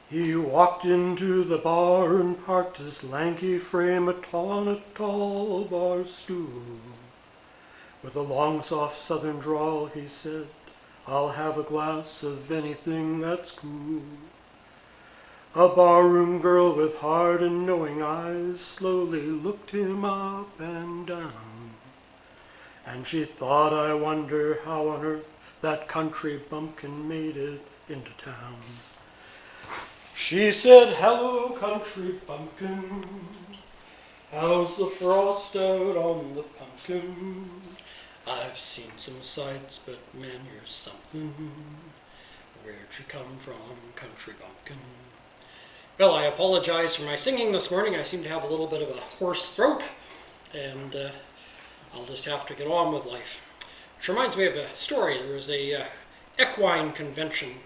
He walked into the bar and parked his lanky frame on a tall bar stool. With a long, soft southern drawl, he said, "I'll have a glass of anything that's cool." A barroom girl with hard and knowing eyes slowly looked him up and down. And she thought, "I wonder how on earth that country bumpkin made it into town." She said, "Hello, country bumpkin. How's the frost out on the pumpkin? I've seen some sights, but man, you're something. Where'd you come from, country bumpkin?" Well, I apologize for my singing this morning. I seem to have a little bit of a hoarse throat, and I'll just have to get on with life. Which reminds me of a story. There was a equine convention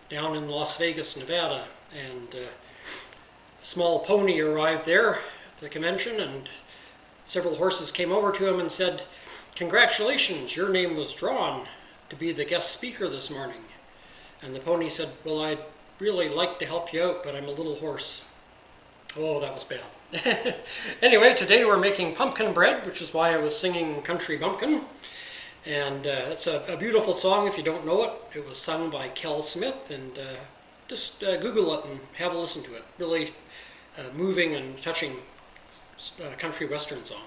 down in Las Vegas, Nevada, and a small pony arrived there at the convention, and several horses came over to him and said, "Congratulations, your name was drawn to be the guest speaker this morning." And the pony said, "Well, I'd really like to help you out, but I'm a little hoarse." Oh, that was bad. Anyway, today we're making pumpkin bread, which is why I was singing Country Bumpkin. And it's a beautiful song. If you don't know it, it was sung by Kel Smith, and just Google it and have a listen to it. Really moving and touching country western song.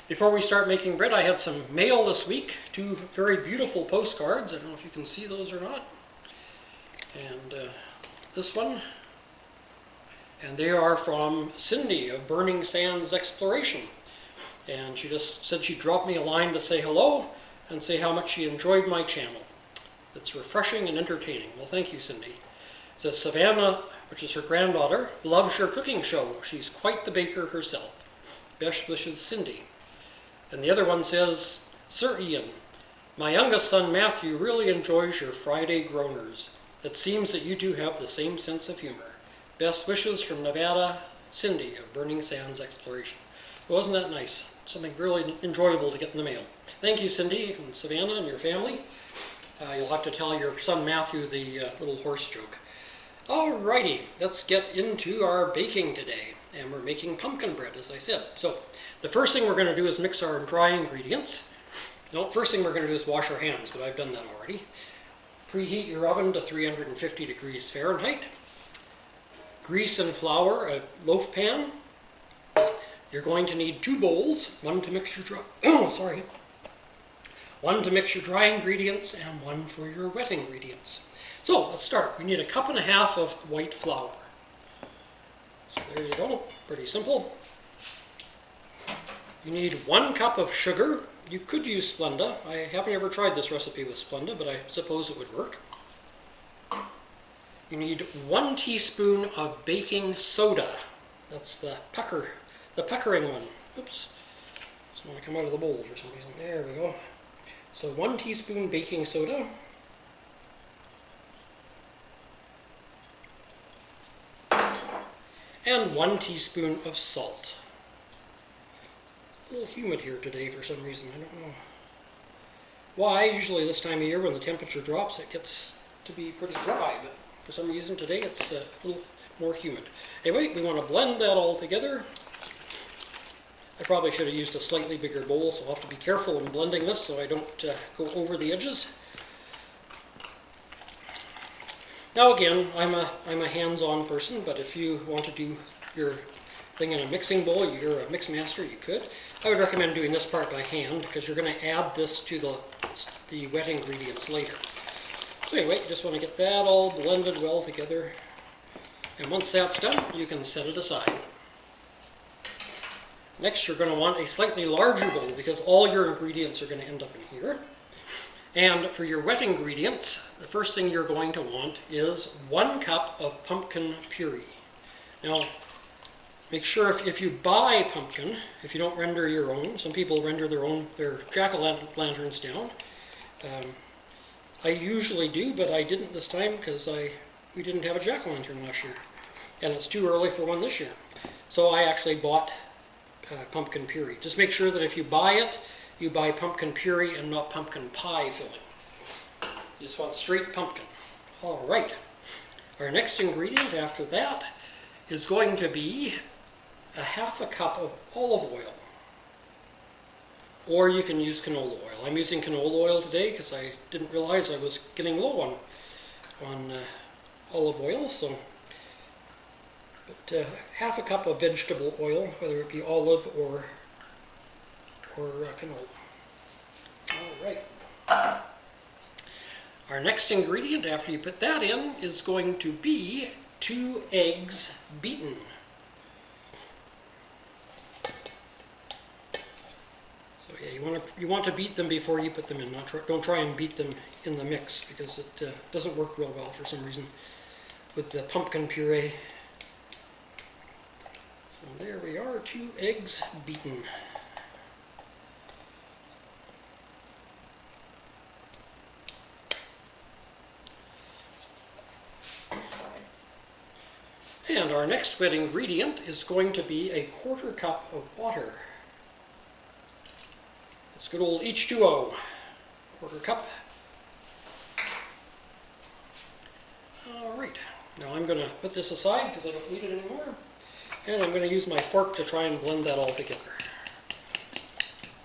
Before we start making bread, I had some mail this week, 2 very beautiful postcards. I don't know if you can see those or not. And this one. And they are from Cindy of Burning Sands Exploration. And she just said she'd drop me a line to say hello and say how much she enjoyed my channel. It's refreshing and entertaining. Well, thank you, Cindy. It says, "Savannah," which is her granddaughter, "loves your cooking show. She's quite the baker herself. Best wishes, Cindy." And the other one says, "Sir Ian, my youngest son Matthew really enjoys your Friday groaners. It seems that you two have the same sense of humor. Best wishes from Nevada, Cindy of Burning Sands Exploration." Well, wasn't that nice? Something really enjoyable to get in the mail. Thank you, Cindy and Savannah and your family. You'll have to tell your son Matthew the little horse joke. Alrighty, let's get into our baking today. And we're making pumpkin bread, as I said. So the first thing we're going to do is mix our dry ingredients. No, first thing we're going to do is wash our hands, but I've done that already. Preheat your oven to 350 degrees Fahrenheit. Grease and flour a loaf pan. You're going to need 2 bowls, one to mix your one to mix your dry ingredients and one for your wet ingredients. So let's start. We need 1.5 cups of white flour. So there you go, pretty simple. You need 1 cup of sugar. You could use Splenda. I haven't ever tried this recipe with Splenda, but I suppose it would work. You need 1 teaspoon of baking soda. That's the puckering one. Oops. It's going to come out of the bowl for some reason. There we go. So 1 teaspoon baking soda. And 1 teaspoon of salt. It's a little humid here today for some reason. I don't know why. Usually this time of year when the temperature drops it gets to be pretty dry, but for some reason today it's a little more humid. Anyway, we want to blend that all together. I probably should have used a slightly bigger bowl, so I'll have to be careful in blending this so I don't go over the edges. Now again, I'm a hands-on person, but if you want to do your thing in a mixing bowl, you're a mix master, you could. I would recommend doing this part by hand because you're going to add this to the wet ingredients later. So anyway, you just want to get that all blended well together. And once that's done, you can set it aside. Next, you're going to want a slightly larger bowl because all your ingredients are going to end up in here. And for your wet ingredients, the first thing you're going to want is 1 cup of pumpkin puree. Now, make sure if you buy pumpkin, if you don't render your own, some people render their jack-o'-lanterns down. I usually do, but I didn't this time because we didn't have a jack-o'-lantern last year, and it's too early for one this year. So I actually bought pumpkin puree. Just make sure that if you buy it, you buy pumpkin puree and not pumpkin pie filling. You just want straight pumpkin. All right. Our next ingredient after that is going to be a half a cup of olive oil. Or you can use canola oil. I'm using canola oil today because I didn't realize I was getting low on olive oil. But half a cup of vegetable oil, whether it be olive or canola. All right. Our next ingredient after you put that in is going to be 2 eggs beaten. So yeah, you want to beat them before you put them in. Don't try and beat them in the mix because it doesn't work real well for some reason with the pumpkin puree. So there we are, 2 eggs beaten. And our next wet ingredient is going to be a 1/4 cup of water. It's good old H2O, 1/4 cup. All right, now I'm going to put this aside because I don't need it anymore. And I'm going to use my fork to try and blend that all together.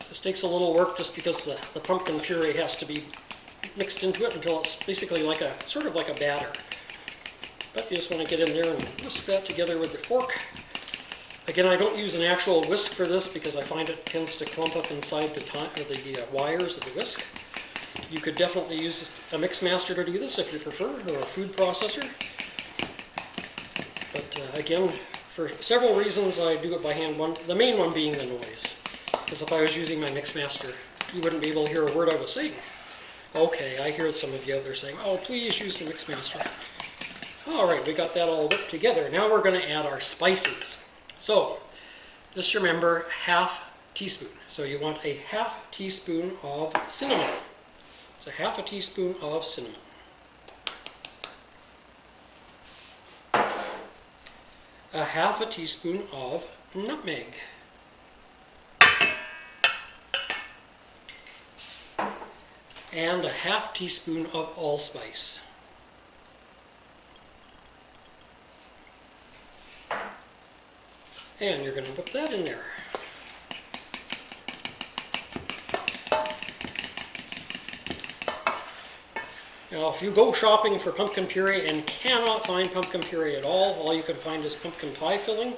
This takes a little work just because the pumpkin puree has to be mixed into it until it's basically sort of like a batter. But you just want to get in there and whisk that together with the fork. Again, I don't use an actual whisk for this because I find it tends to clump up inside the wires of the whisk. You could definitely use a mix master to do this if you prefer, or a food processor. But again, for several reasons I do it by hand. The main one being the noise. Because if I was using my mix master, you wouldn't be able to hear a word I was saying. Okay, I hear some of you out there saying, oh, please use the mix master. All right, we got that all whipped together. Now we're going to add our spices. So, just remember, 1/2 teaspoon. So you want a 1/2 teaspoon of cinnamon. So 1/2 teaspoon of cinnamon. A 1/2 teaspoon of nutmeg. And a 1/2 teaspoon of allspice. And you're going to put that in there. Now, if you go shopping for pumpkin puree and cannot find pumpkin puree at all you can find is pumpkin pie filling.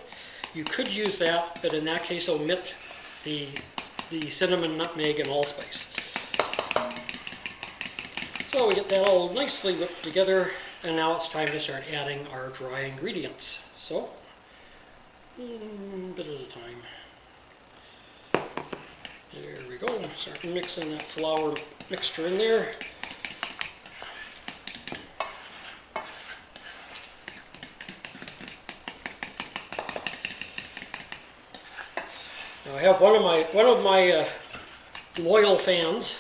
You could use that, but in that case, omit the cinnamon, nutmeg, and allspice. So we get that all nicely whipped together, and now it's time to start adding our dry ingredients. So, a bit at a time. There we go. Start mixing that flour mixture in there. Now I have one of my loyal fans,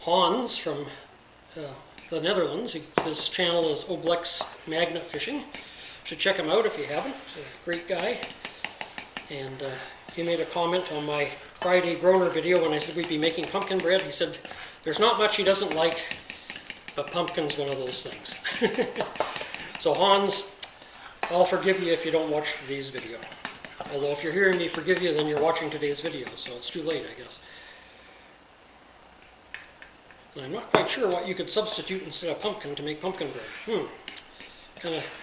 Hans from the Netherlands. His channel is Oblex Magnet Fishing. Should check him out if you haven't. He's a great guy. And he made a comment on my Friday Groner video when I said we'd be making pumpkin bread. He said there's not much he doesn't like, but pumpkin's one of those things. So Hans, I'll forgive you if you don't watch today's video. Although if you're hearing me forgive you, then you're watching today's video, so it's too late, I guess. And I'm not quite sure what you could substitute instead of pumpkin to make pumpkin bread.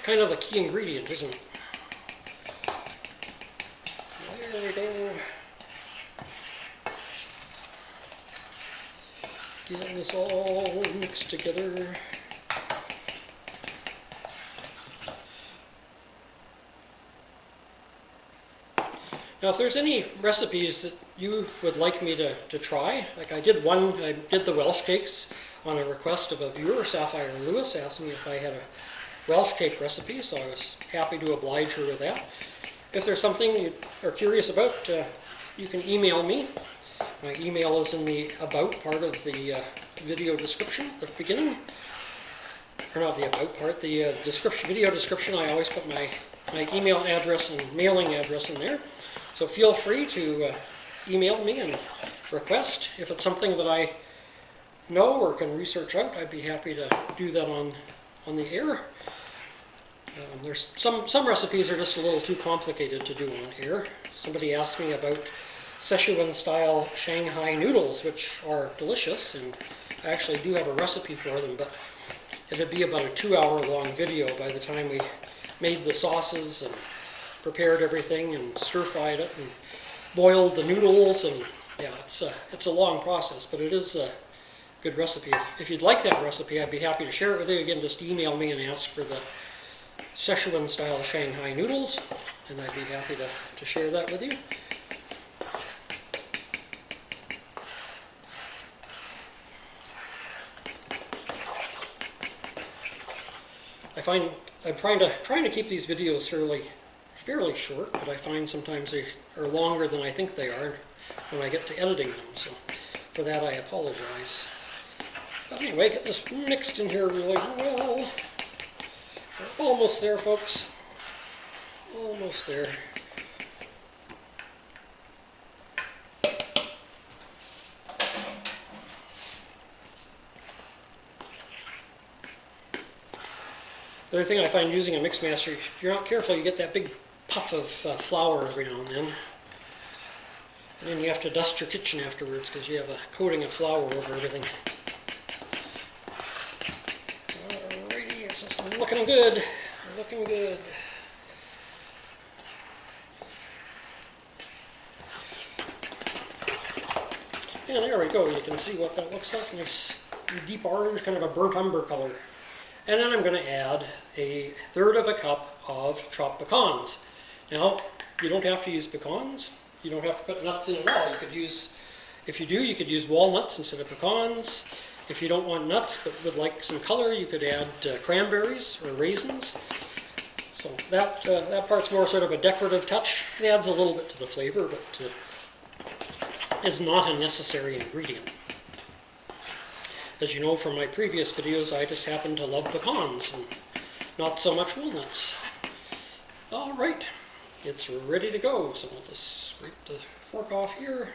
Kind of the key ingredient, isn't it? There we go. Getting this all mixed together. Now, if there's any recipes that you would like me to try, like I did the Welsh cakes on a request of a viewer, Sapphire Lewis, asked me if I had a Welsh cake recipe, so I was happy to oblige her with that. if there's something you are curious about, you can email me. My email is in the About part of the video description at the beginning. Or not the About part, the video description. I always put my email address and mailing address in there. So feel free to email me and request. If it's something that I know or can research out, I'd be happy to do that on the air. There's some recipes are just a little too complicated to do on air. Somebody asked me about Szechuan style Shanghai noodles, which are delicious, and I actually do have a recipe for them, but it'd be about a 2-hour long video by the time we made the sauces and prepared everything and stir-fried it and boiled the noodles, and yeah, it's a long process, but it is a good recipe. If you'd like that recipe, I'd be happy to share it with you. Again, just email me and ask for the Szechuan style Shanghai noodles, and I'd be happy to share that with you. I'm trying to keep these videos fairly short, but I find sometimes they are longer than I think they are when I get to editing them, so for that I apologize. But anyway, get this mixed in here really well. We're almost there, folks. Almost there. The other thing I find using a mix master, if you're not careful, you get that big puff of flour every now and then. And then you have to dust your kitchen afterwards because you have a coating of flour over everything. Alrighty, it's looking good. Looking good. And there we go. You can see what that looks like. Nice deep orange, kind of a burnt umber color. And then I'm going to add 1/3 cup of chopped pecans. Now, you don't have to use pecans. You don't have to put nuts in at all. You could use, if you do, you could use walnuts instead of pecans. If you don't want nuts but would like some color, you could add cranberries or raisins. So that part's more sort of a decorative touch. It adds a little bit to the flavor, but is not a necessary ingredient. As you know from my previous videos, I just happen to love pecans and not so much walnuts. All right, it's ready to go. So I'll just scrape the fork off here.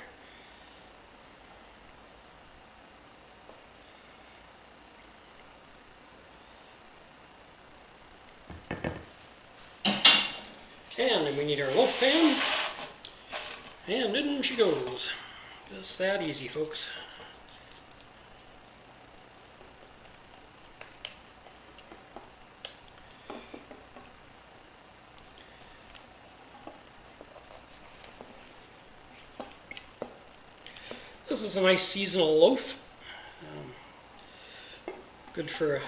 And then we need our loaf pan. And in she goes. Just that easy, folks. This is a nice seasonal loaf. Good for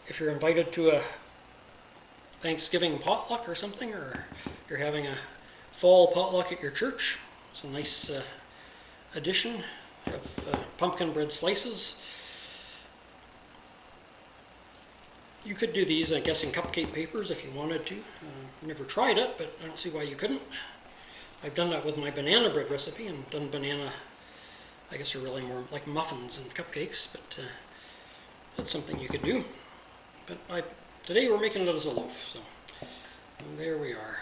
if you're invited to a Thanksgiving potluck or something, or you're having a fall potluck at your church. It's a nice addition of pumpkin bread slices. You could do these, I guess, in cupcake papers if you wanted to. Never tried it, but I don't see why you couldn't. I've done that with my banana bread recipe and done banana, I guess they're really more like muffins and cupcakes, but that's something you could do. But today we're making it as a loaf, so there we are.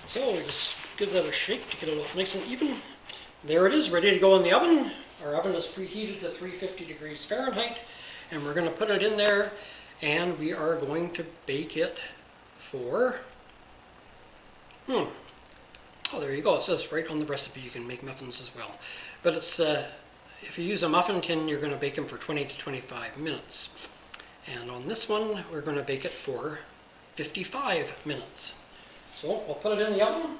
So we just give that a shake to get it nice and even. There it is, ready to go in the oven. Our oven is preheated to 350 degrees Fahrenheit, and we're going to put it in there, and we are going to bake it for, oh, there you go. It says right on the recipe you can make muffins as well. But it's if you use a muffin tin, you're going to bake them for 20 to 25 minutes. And on this one, we're going to bake it for 55 minutes. So we'll put it in the oven.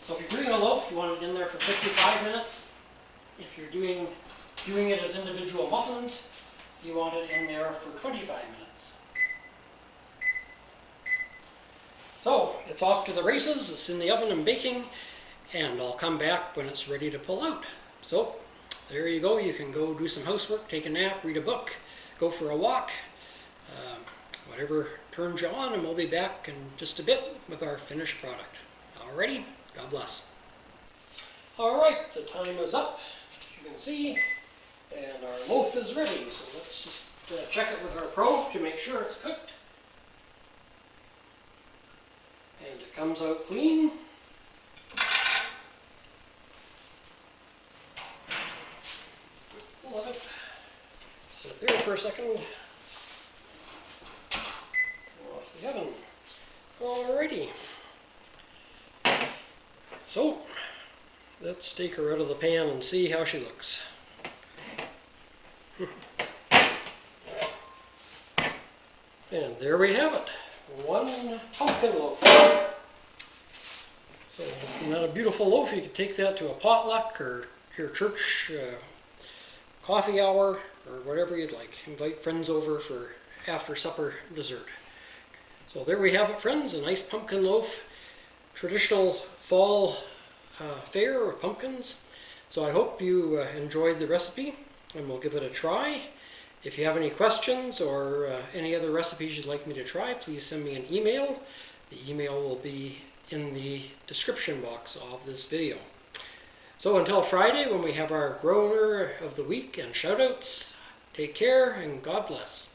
So if you're doing a loaf, you want it in there for 55 minutes. If you're doing it as individual muffins, you want it in there for 25 minutes. So it's off to the races. It's in the oven and baking, and I'll come back when it's ready to pull out. So there you go. You can go do some housework, take a nap, read a book, go for a walk, whatever turns you on, and we'll be back in just a bit with our finished product. Alrighty, God bless. Alright, the time is up, as you can see, and our loaf is ready. So let's just check it with our probe to make sure it's cooked. And it comes out clean. Let it sit there for a second. Off the oven. Alrighty. So, let's take her out of the pan and see how she looks. And there we have it. One pumpkin loaf. So, isn't that a beautiful loaf? You could take that to a potluck or your church coffee hour or whatever you'd like. Invite friends over for after supper dessert. So there we have it, friends, a nice pumpkin loaf. Traditional fall fare of pumpkins. So I hope you enjoyed the recipe, and we'll give it a try. If you have any questions or any other recipes you'd like me to try, please send me an email. The email will be in the description box of this video. So until Friday, when we have our grower of the week and shoutouts, take care and God bless.